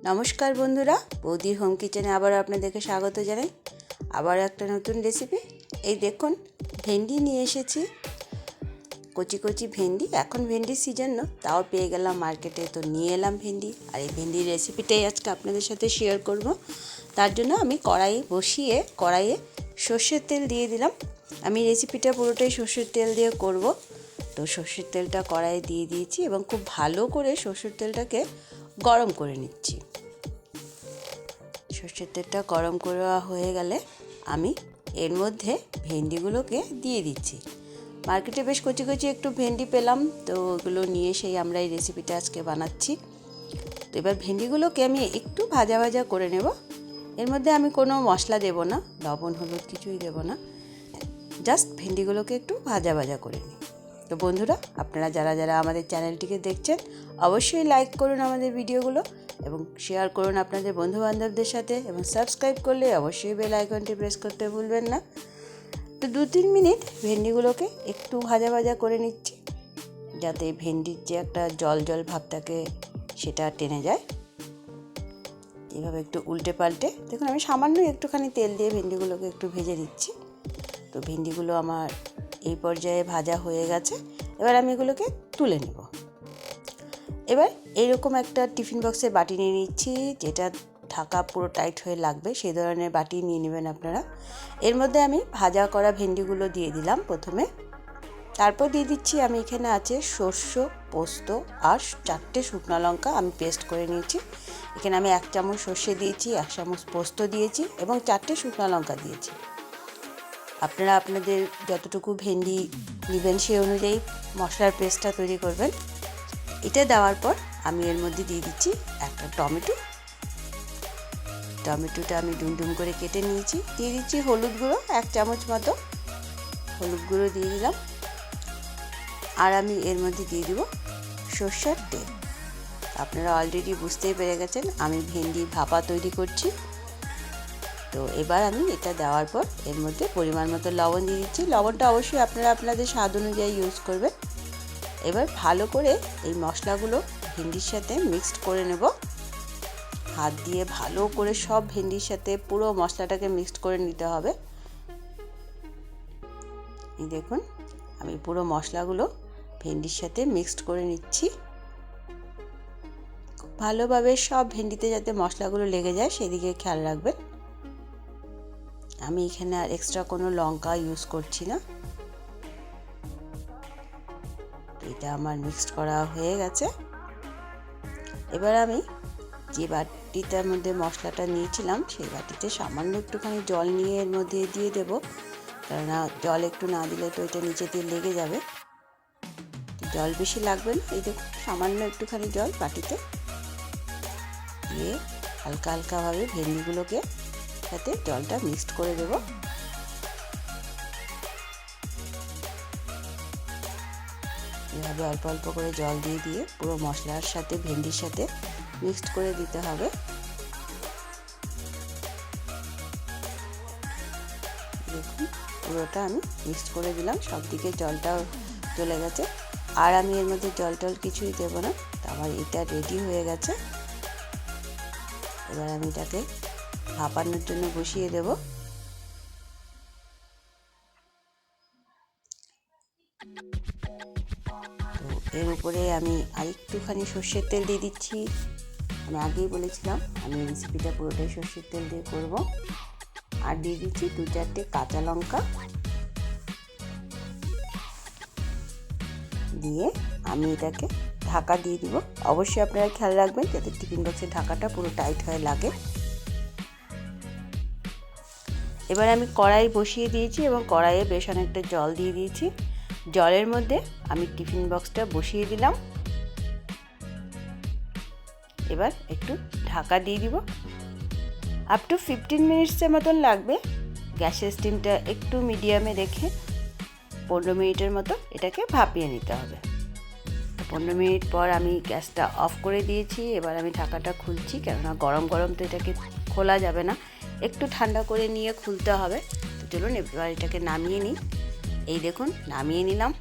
নমস্কার বন্ধুরা, বৌদির হোম কিচেনে আবার আপনাদেরকে স্বাগত জানাই। আবার একটা নতুন রেসিপি। এই দেখুন, ভেন্ডি নিয়ে এসেছি, কচি কচি ভেন্ডি। এখন ভেন্ডির সিজন না, তাও পেয়ে গেলাম মার্কেটে, তো নিয়ে এলাম ভেন্ডি। আর এই ভেন্ডির রেসিপিটাই আজকে আপনাদের সাথে শেয়ার করব। তার জন্য আমি কড়াই বসিয়ে কড়াইয়ে সর্ষের তেল দিয়ে দিলাম। আমি রেসিপিটা পুরোটাই সর্ষের তেল দিয়ে করব। তো সর্ষের তেলটা কড়াইয়ে দিয়ে দিয়েছি এবং খুব ভালো করে সর্ষের তেলটাকে গরম করে নিচ্ছি। সর্ষের তেলটা গরম করা হয়ে গেলে আমি এর মধ্যে ভেন্ডিগুলোকে দিয়ে দিচ্ছি। মার্কেটে বেশ কচি কচি একটু ভেন্ডি পেলাম, তো ওগুলো নিয়ে সেই আমরা এই রেসিপিটা আজকে বানাচ্ছি। তো এবার ভেন্ডিগুলোকে আমি একটু ভাজা ভাজা করে নেব। এর মধ্যে আমি কোনো মশলা দেব না, লবণ হলুদ কিছুই দেব না, জাস্ট ভেন্ডিগুলোকে একটু ভাজা ভাজা করে নিই। তো বন্ধুরা, আপনারা যারা যারা আমাদের চ্যানেলটিকে দেখছেন অবশ্যই লাইক করুন আমাদের ভিডিওগুলো এবং শেয়ার করুন আপনাদের বন্ধুবান্ধবদের সাথে, এবং সাবস্ক্রাইব করলে অবশ্যই বেল আইকনটি প্রেস করতে ভুলবেন না। তো 2-3 মিনিট ভেন্ডিগুলোকে একটু ভাজা ভাজা করে নিচ্ছি, যাতে ভেন্ডির যে একটা জল জল ভাব থাকে সেটা টেনে যায়। এভাবে একটু উল্টে পাল্টে দেখুন, আমি সামান্য একটুখানি তেল দিয়ে ভেন্ডিগুলোকে একটু ভেজে দিচ্ছি। তো ভেন্ডিগুলো আমার এই পর্যায়ে ভাজা হয়ে গেছে। এবার আমি এগুলোকে তুলে নেব। এবার এইরকম একটা টিফিন বক্সের বাটি নিয়ে নিচ্ছি, যেটা ঢাকা পুরো টাইট হয়ে লাগবে, সেই ধরনের বাটি নিয়ে নেবেন আপনারা। এর মধ্যে আমি ভাজা করা ভেন্ডিগুলো দিয়ে দিলাম প্রথমে। তারপর দিয়ে দিচ্ছি, আমি এখানে আছে সর্ষে, পোস্ত আর 4টে শুকনো লঙ্কা আমি পেস্ট করে নিয়েছি। এখানে আমি 1 চামচ সর্ষে দিয়েছি, 1 চামচ পোস্ত দিয়েছি এবং 4টে শুকনো লঙ্কা দিয়েছি। আপনারা আপনাদের যতটুকু ভেন্ডি নেবেন সেই অনুযায়ী মশলার পেস্টটা তৈরি করবেন। এটা দেওয়ার পর আমি এর মধ্যে দিয়ে দিচ্ছি একটা টমেটোটা আমি ডুমডুম করে কেটে নিয়েছি। দিয়ে দিচ্ছি হলুদ গুঁড়ো 1 চামচ মতো, হলুদ গুঁড়ো দিয়ে দিলাম। আর আমি এর মধ্যে দিয়ে দেবো সর্ষের তেল। আপনারা অলরেডি বুঝতেই পেরে গেছেন আমি ভেন্ডি ভাপা তৈরি করছি। তো এবার আমি এটা দেওয়ার পর এর মধ্যে পরিমাণ মতো লবণ দিয়ে দিচ্ছি। লবণটা অবশ্যই আপনারা আপনাদের স্বাদ অনুযায়ী ইউজ করবেন। এবার ভালো করে এই মশলাগুলো ভেন্ডির সাথে মিক্সড করে নেব। হাত দিয়ে ভালো করে সব ভেন্ডির সাথে পুরো মশলাটাকে মিক্সড করে নিতে হবে। এই দেখুন, আমি পুরো মশলাগুলো ভেন্ডির সাথে মিক্সড করে নিচ্ছি। ভালোভাবে সব ভেন্ডিতে যাতে মশলাগুলো লেগে যায় সেদিকে খেয়াল রাখবেন। আমি এখানে আর এক্সট্রা কোনো লঙ্কা ইউজ করছি না। এটা আমার মিক্সড করা হয়ে গেছে। এবার আমি যে বাটিটার মধ্যে মশলাটা নিয়েছিলাম সেই বাটিতে সামান্য একটুখানি জল নিয়ে এর মধ্যে দিয়ে দেব, কেননা জল একটু না দিলে তো এটা নিচে দিয়ে লেগে যাবে। জল বেশি লাগবে না, এই দেখুন সামান্য একটুখানি জল বাটিতে দিয়ে হালকা হালকাভাবে ভেন্ডিগুলোকে সাথে জলটা মিক্সড করে দেব। এভাবে অল্প অল্প করে জল দিয়ে দিয়ে পুরো মশলার সাথে ভেন্ডির সাথে মিক্সড করে দিতে হবে। দেখুন পুরোটা আমি মিক্সড করে দিলাম, সব দিকে জলটাও চলে গেছে। আর আমি এর মধ্যে জল টল কিছুই দেবো না। তো আমার এটা রেডি হয়ে গেছে। এবার আমি এটাকে ভাপানোর জন্য বসিয়ে দেব। তো এর উপরে আমি আরেকটুখানি সর্ষের তেল দিয়ে দিচ্ছি। আমি আগেই বলেছিলাম আমি রেসিপিটা পুরোটাই সর্ষের তেল দিয়ে করব। আর দিয়ে দিচ্ছি 2-4টে কাঁচা লঙ্কা দিয়ে আমি এটাকে ঢাকা দিয়ে দিব। অবশ্যই আপনারা খেয়াল রাখবেন যাতে টিফিন বক্সের ঢাকাটা পুরো টাইট হয়ে লাগে। এবার আমি কড়াই বসিয়ে দিয়েছি এবং কড়াইয়ে বেশ অনেকটা জল দিয়ে দিয়েছি। জলের মধ্যে আমি টিফিন বক্সটা বসিয়ে দিলাম। এবার একটু ঢাকা দিয়ে দিব। আপ টু 15 মিনিটসের মতন লাগবে। গ্যাসের স্টিমটা একটু মিডিয়ামে রেখে 15 মিনিটের মতো এটাকে ভাপিয়ে নিতে হবে। 15 মিনিট পর আমি গ্যাসটা অফ করে দিয়েছি। এবার আমি ঢাকাটা খুলছি, কেননা গরম গরম তো এটাকে খোলা যাবে না, একটু ঠান্ডা করে নিয়ে খুলতে হবে। তো চলুন এবার এটাকে নামিয়ে নিই। এই দেখুন নামিয়ে নিলাম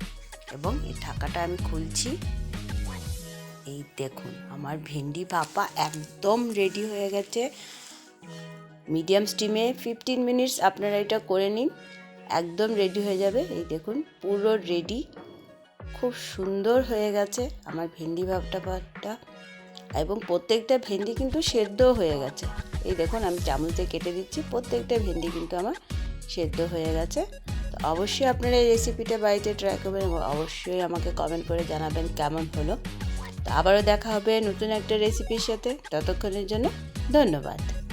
এবং এই ঢাকাটা আমি খুলছি। এই দেখুন আমার ভেন্ডি ভাপা একদম রেডি হয়ে গেছে। মিডিয়াম স্টিমে 15 মিনিটস আপনারা এটা করে নিন, একদম রেডি হয়ে যাবে। এই দেখুন পুরো রেডি, খুব সুন্দর হয়ে গেছে আমার ভেন্ডি ভাপটা। এবং প্রত্যেকটা ভেন্ডি কিন্তু সেদ্ধ হয়ে গেছে। এই দেখুন আমি চামচে কেটে দিচ্ছি, প্রত্যেকটা ভেন্ডি কিন্তু আমার সেদ্ধ হয়ে গেছে। তো অবশ্যই আপনারা এই রেসিপিটা বাড়িতে ট্রাই করবেন এবং অবশ্যই আমাকে কমেন্ট করে জানাবেন কেমন হলো। তো আবারও দেখা হবে নতুন একটা রেসিপির সাথে, ততক্ষণের জন্য ধন্যবাদ।